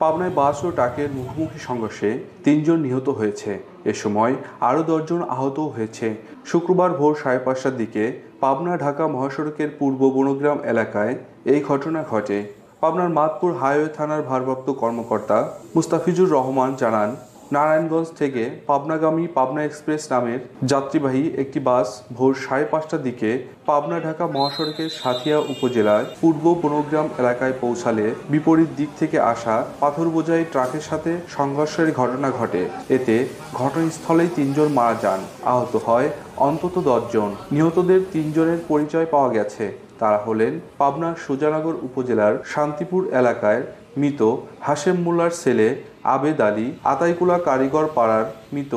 পাবনায় বাস ও ট্রাকের মুখোমুখি সংঘর্ষে ৩ জন নিহত হয়েছে। এ সময় আরও ১০ জন আহত হয়েছে। শুক্রবার ভোর ৫:৩০টার দিকে পাবনা ঢাকা মহাসড়কের পূর্ব বনগ্রাম এলাকায় এই ঘটনা ঘটে। পাবনার মাদপুর হাইওয়ে থানার ভারপ্রাপ্ত কর্মকর্তা মুস্তাফিজুর রহমান জানান, নারায়ণগঞ্জ থেকে পাবনাগামী পাবনা এক্সপ্রেস নামের যাত্রীবাহী একটি বাস ভোর ৫:৩০টার দিকে পাবনা ঢাকা মহাসড়কের সাঁথিয়া উপজেলার পূর্ব বনগ্রাম এলাকায় পৌঁছালে বিপরীত দিক থেকে আসা পাথর বোঝাই ট্রাকের সাথে সংঘর্ষের ঘটনা ঘটে। এতে ঘটনাস্থলেই ৩ জন মারা যান, আহত হয় অন্তত ১০ জন। নিহতদের ৩ জনের পরিচয় পাওয়া গেছে। তারা হলেন পাবনার সুজানগর উপজেলার শান্তিপুর এলাকায় মৃত হাশেম মোল্লার ছেলে আবেদ আলী, আতাইকুলা কারিগর পাড়ার মৃত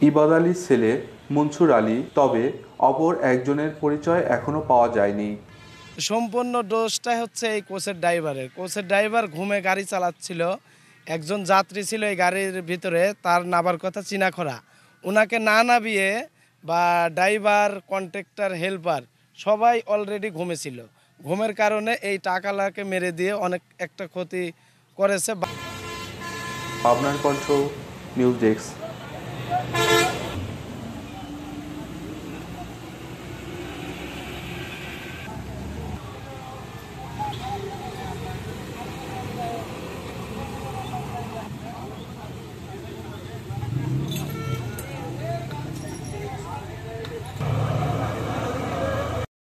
ইবাদ আলীর ছেলে মনসুর আলী। তবে অপর একজনের পরিচয় এখনো পাওয়া যায়নি। সম্পূর্ণ দোষটা হচ্ছে এই কোচের ড্রাইভারের। কোচের ড্রাইভার ঘুমে গাড়ি চালাচ্ছিল। একজন যাত্রী ছিল এই গাড়ির ভিতরে, তার নাবার কথা চিনাখরা। ওনাকে না নামিয়ে বা ড্রাইভার, কন্ট্রাক্টর, হেল্পার সবাই অলরেডি ঘুমেছিল। ঘুমের কারণে এই টাকালাকে মেরে দিয়ে অনেক একটা ক্ষতি করেছে। পাবনার কণ্ঠ, নিউজ ডেস্ক।